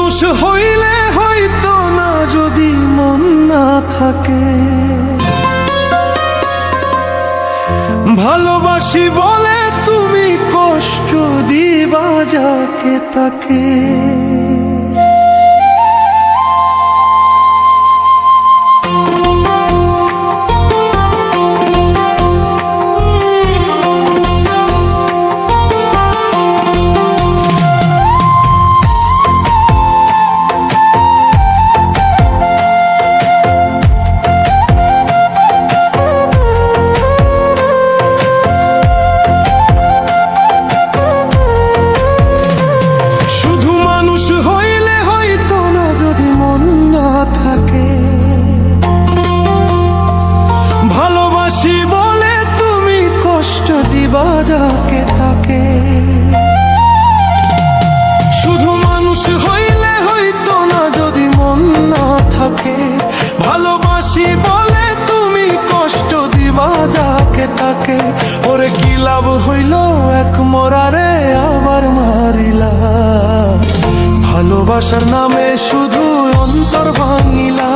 মানুষ হইলে হয়তো না যদি মন না থাকে, ভালোবাসি বলে তুমি কষ্ট দিবা যাকে তাকে। ভালোবাসি বলে তুমি কষ্ট দিবা যাকে তাকে, শুধু মানুষ হইলে হইতো না যদি মন না থাকে। ভালোবাসি বলে তুমি কষ্ট দিবা যাকে তাকে, ওরে কি লাভ হইল এক মরারে আবার মারিলা, ভালোবাসার নামে শুধু অন্তর ভাঙিলা।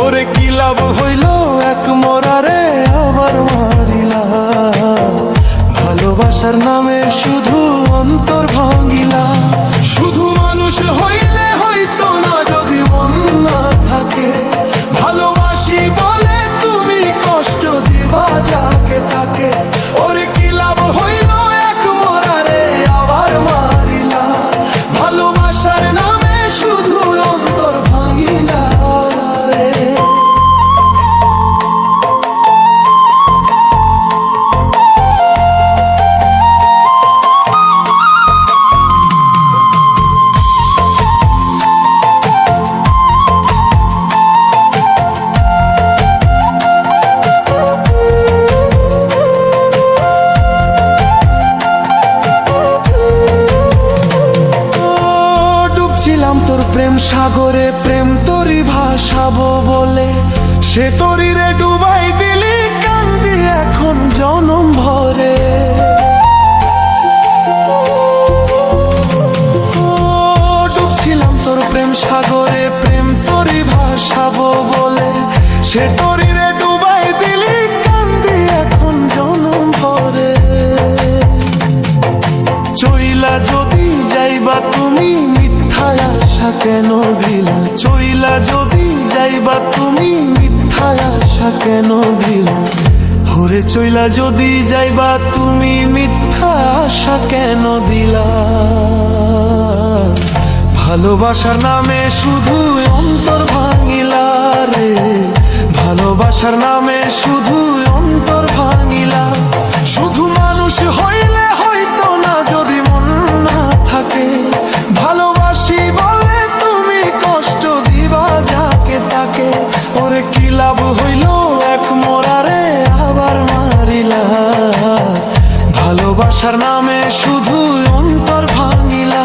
ওরে কি লাভ হইল এক মরারে আবার মারিলা, ভালোবাসার নামে শুধু অন্তর ভাঙিলা। শুধু মানুষ হইলে হয়তো না যদি মন না থাকে, ভালোবাসি বলে তুমি কষ্ট দিবা যাকে তাকে। ওরে কি লাভ হইল এক মরারে আবার মারিলা, ভালোবাসার নামে শুধু অন্তর ভাঙিলা। তোর প্রেম সাগরে প্রেম তরি ভাসাবো বলে, সে তরিরে ডুবাই দিলি কান্দি এখন জনম ভরে। ডুবছিলাম তোর প্রেম সাগরে প্রেম তরি ভাসাবো বলে, সে তরিরে ডুবাই দিলি কান্দি এখন জনম ভরে। চইলা যদি যাইবা তুমি আশা কেন দিলা, চইলা যদি যাইবা তুমি মিথ্যা আশা কেন দিলা। হরে চইলা যদি যাইবা তুমি মিথ্যা আশা কেন দিলা, ভালোবাসার নামে শুধু অন্তর ভাঙিলা রে, ভালোবাসার নামে শুধু অন্তর ভাঙিলা। শুধু মানুষ হইলে হয়তো না যদি মন না থাকে, ভালোবাসি বলে তুমি কষ্ট দিবা যাকে তাকে। ওরে কি লাভ হইল এক মরারে আবার মারিলা, ভালোবাসার নামে শুধু অন্তর ভাঙিলা।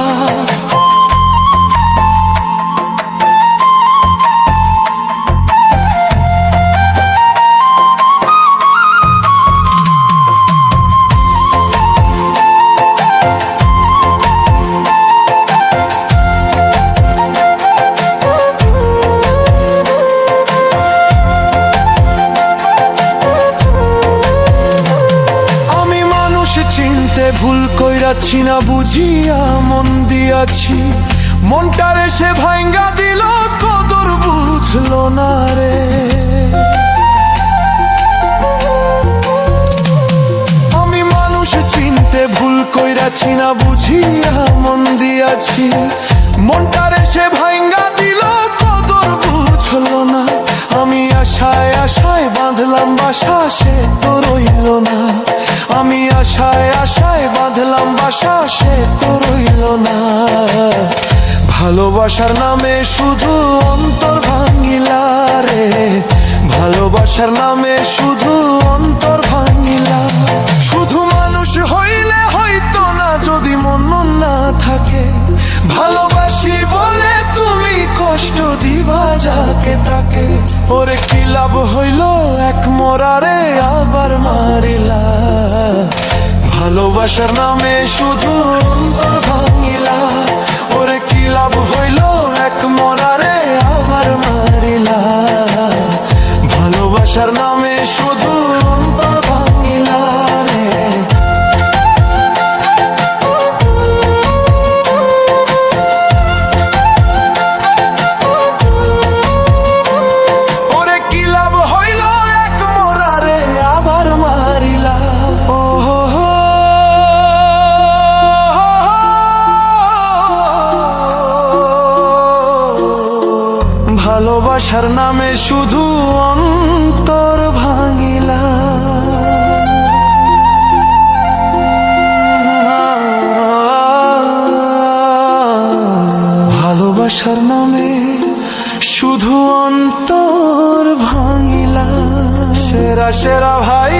ভুল কইরাছি না বুঝিয়া মন দিয়াছি, মনটারে সে ভাঙ্গা দিল কদর বুঝলো না রে। আমি মানুষ চিনতে ভুল কইরাছি না বুঝিয়া মন দিয়াছি, মনটারে সে ভাঙ্গা দিল কদর বুঝলো না। আমি আশায় আশায় বাঁধলাম বাসা সে তো রইল না, আমি আশায় আশায় বাঁধলাম বাসা সে তো রইল না। ভালোবাসার নামে শুধু অন্তর ভাঙিলা রে, ভালোবাসার নামে শুধু অন্তর ভাঙিলা। শুধু মানুষ হইলে হয়তো না যদি মন না থাকে, ভালোবাসি বলে তুমি কষ্ট দিবা যাকে তাকে। ওরে কি লাভ হইল এক মরারে আবার মারিলা, ভালোবাসার নামে শুধু অন্তর ভাঙিলা। ওরে কি লাভ হইল ভালোবাসার নামে শুধু অন্তর ভাঙিলা। ভালোবাসার নামে শুধু অন্তর ভাঙিলা। সেরা সেরা ভাই